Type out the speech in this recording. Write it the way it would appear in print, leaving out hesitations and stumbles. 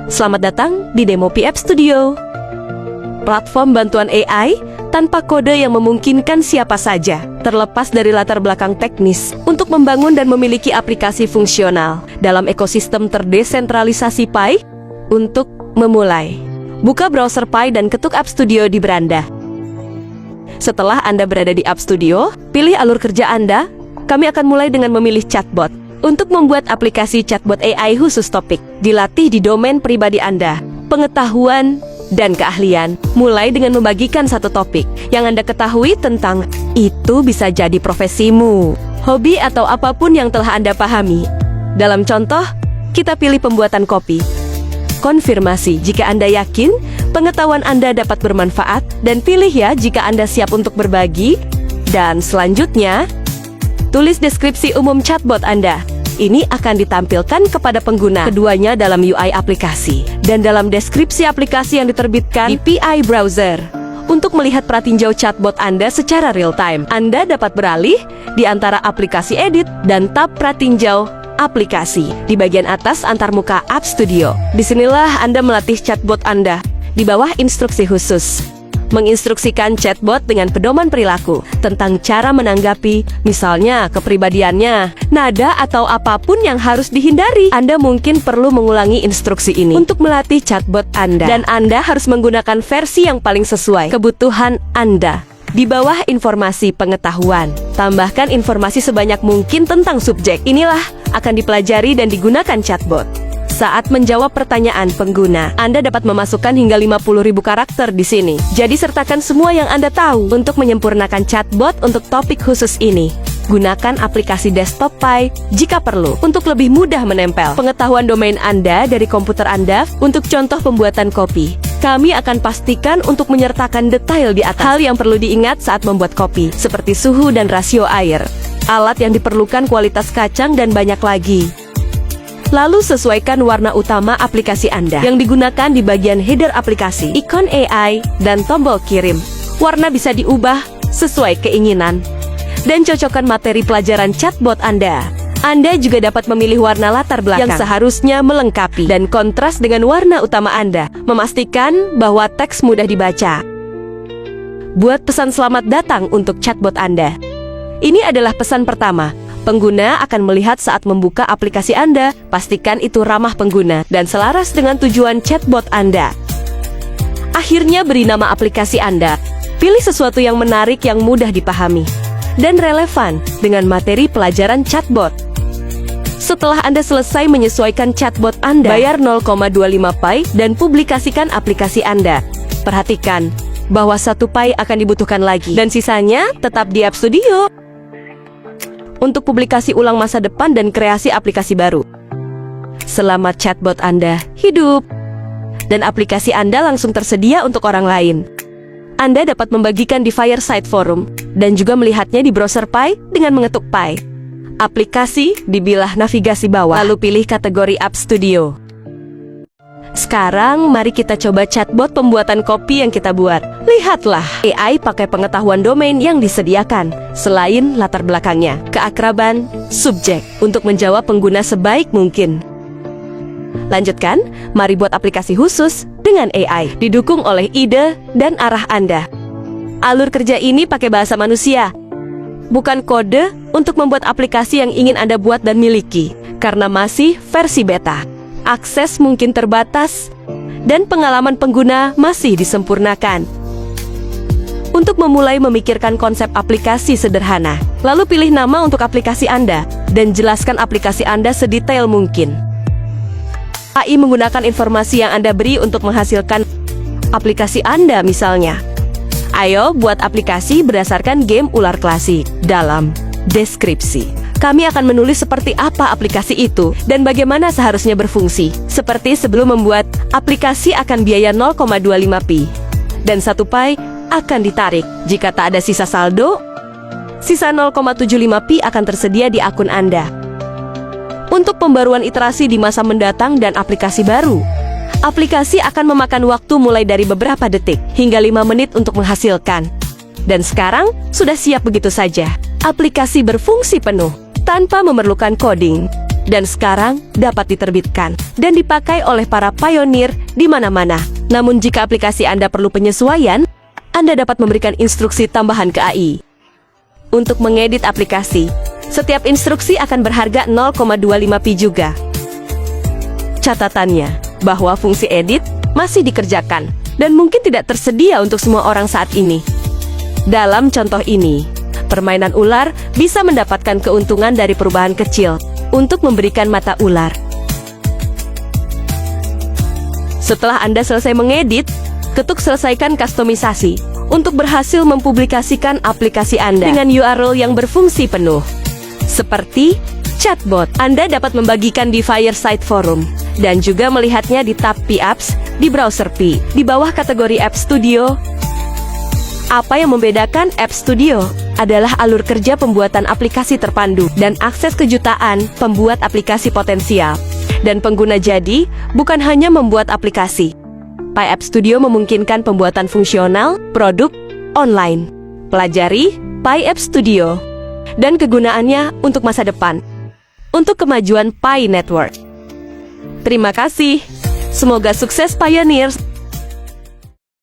Selamat datang di Demo PF Studio. Platform bantuan AI tanpa kode yang memungkinkan siapa saja, terlepas dari latar belakang teknis, untuk membangun dan memiliki aplikasi fungsional dalam ekosistem terdesentralisasi Pi. Untuk memulai, buka browser Pi dan ketuk App Studio di beranda. Setelah Anda berada di App Studio, pilih alur kerja Anda. Kami akan mulai dengan memilih chatbot. Untuk membuat aplikasi chatbot AI khusus topik, dilatih di domain pribadi Anda, pengetahuan, dan keahlian. Mulai dengan membagikan satu topik yang Anda ketahui tentang itu bisa jadi profesimu, hobi, atau apapun yang telah Anda pahami. Dalam contoh, kita pilih pembuatan kopi. Konfirmasi jika Anda yakin pengetahuan Anda dapat bermanfaat, dan pilih ya jika Anda siap untuk berbagi. Dan selanjutnya, tulis deskripsi umum chatbot Anda. Ini akan ditampilkan kepada pengguna keduanya dalam UI aplikasi dan dalam deskripsi aplikasi yang diterbitkan di PI browser. Untuk melihat pratinjau chatbot Anda secara real-time, Anda dapat beralih di antara aplikasi edit dan tab pratinjau aplikasi di bagian atas antarmuka App Studio. Disinilah Anda melatih chatbot Anda di bawah instruksi khusus. Menginstruksikan chatbot dengan pedoman perilaku tentang cara menanggapi, misalnya kepribadiannya, nada, atau apapun yang harus dihindari. Anda mungkin perlu mengulangi instruksi ini untuk melatih chatbot Anda, dan Anda harus menggunakan versi yang paling sesuai kebutuhan Anda. Di bawah informasi pengetahuan, tambahkan informasi sebanyak mungkin tentang subjek. Inilah akan dipelajari dan digunakan chatbot. Saat menjawab pertanyaan pengguna, Anda dapat memasukkan hingga 50.000 karakter di sini. Jadi sertakan semua yang Anda tahu untuk menyempurnakan chatbot untuk topik khusus ini. Gunakan aplikasi desktop Pi jika perlu untuk lebih mudah menempel pengetahuan domain Anda dari komputer Anda. Untuk contoh pembuatan kopi, kami akan pastikan untuk menyertakan detail di atas hal yang perlu diingat saat membuat kopi, seperti suhu dan rasio air, alat yang diperlukan, kualitas kacang, dan banyak lagi. Lalu sesuaikan warna utama aplikasi Anda yang digunakan di bagian header aplikasi, ikon AI, dan tombol kirim. Warna bisa diubah sesuai keinginan. Dan cocokkan materi pelajaran chatbot Anda. Anda juga dapat memilih warna latar belakang yang seharusnya melengkapi dan kontras dengan warna utama Anda, memastikan bahwa teks mudah dibaca. Buat pesan selamat datang untuk chatbot Anda. Ini adalah pesan pertama. Pengguna akan melihat saat membuka aplikasi Anda. Pastikan itu ramah pengguna dan selaras dengan tujuan chatbot Anda. Akhirnya, beri nama aplikasi Anda. Pilih sesuatu yang menarik, yang mudah dipahami, dan relevan dengan materi pelajaran chatbot. Setelah Anda selesai menyesuaikan chatbot Anda, bayar 0,25 Pi dan publikasikan aplikasi Anda. Perhatikan bahwa 1 Pi akan dibutuhkan lagi, dan sisanya tetap di App Studio untuk publikasi ulang masa depan dan kreasi aplikasi baru. Selamat chatbot Anda hidup, dan aplikasi Anda langsung tersedia untuk orang lain. Anda dapat membagikan di Fireside Forum dan juga melihatnya di browser Pi dengan mengetuk Pi. Aplikasi di bilah navigasi bawah, lalu pilih kategori App Studio. Sekarang mari kita coba chatbot pembuatan kopi yang kita buat. Lihatlah, AI pakai pengetahuan domain yang disediakan, selain latar belakangnya, keakraban, subjek, untuk menjawab pengguna sebaik mungkin. Lanjutkan, mari buat aplikasi khusus dengan AI, didukung oleh ide dan arah Anda. Alur kerja ini pakai bahasa manusia, bukan kode, untuk membuat aplikasi yang ingin Anda buat dan miliki, karena masih versi beta. Akses mungkin terbatas, dan pengalaman pengguna masih disempurnakan. Untuk memulai memikirkan konsep aplikasi sederhana, lalu pilih nama untuk aplikasi Anda, dan jelaskan aplikasi Anda sedetail mungkin. AI menggunakan informasi yang Anda beri untuk menghasilkan aplikasi Anda, misalnya. Ayo buat aplikasi berdasarkan game ular klasik. Dalam deskripsi, kami akan menulis seperti apa aplikasi itu dan bagaimana seharusnya berfungsi. Seperti sebelum membuat, aplikasi akan biaya 0,25 Pi. Dan 1 Pi akan ditarik. Jika tak ada sisa saldo, sisa 0,75 Pi akan tersedia di akun Anda. Untuk pembaruan iterasi di masa mendatang dan aplikasi baru, aplikasi akan memakan waktu mulai dari beberapa detik hingga 5 menit untuk menghasilkan. Dan sekarang, sudah siap begitu saja. Aplikasi berfungsi penuh tanpa memerlukan coding. dan sekarang dapat diterbitkan dan dipakai oleh para pionir di mana-mana. Namun jika aplikasi Anda perlu penyesuaian, Anda dapat memberikan instruksi tambahan ke AI. Untuk mengedit aplikasi, setiap instruksi akan berharga 0,25 Pi juga. Catatannya, bahwa fungsi edit masih dikerjakan dan mungkin tidak tersedia untuk semua orang saat ini. Dalam contoh ini, permainan ular bisa mendapatkan keuntungan dari perubahan kecil untuk memberikan mata ular. Setelah Anda selesai mengedit, ketuk selesaikan kustomisasi untuk berhasil mempublikasikan aplikasi Anda dengan URL yang berfungsi penuh. Seperti chatbot, Anda dapat membagikan di Fireside Forum dan juga melihatnya di tab Pi Apps di browser Pi di bawah kategori App Studio. Apa yang membedakan App Studio adalah alur kerja pembuatan aplikasi terpandu dan akses kejutaan pembuat aplikasi potensial. Dan pengguna jadi bukan hanya membuat aplikasi. Pi App Studio memungkinkan pembuatan fungsional, produk, online. Pelajari Pi App Studio dan kegunaannya untuk masa depan. Untuk kemajuan Pi Network. Terima kasih. Semoga sukses Pioneers.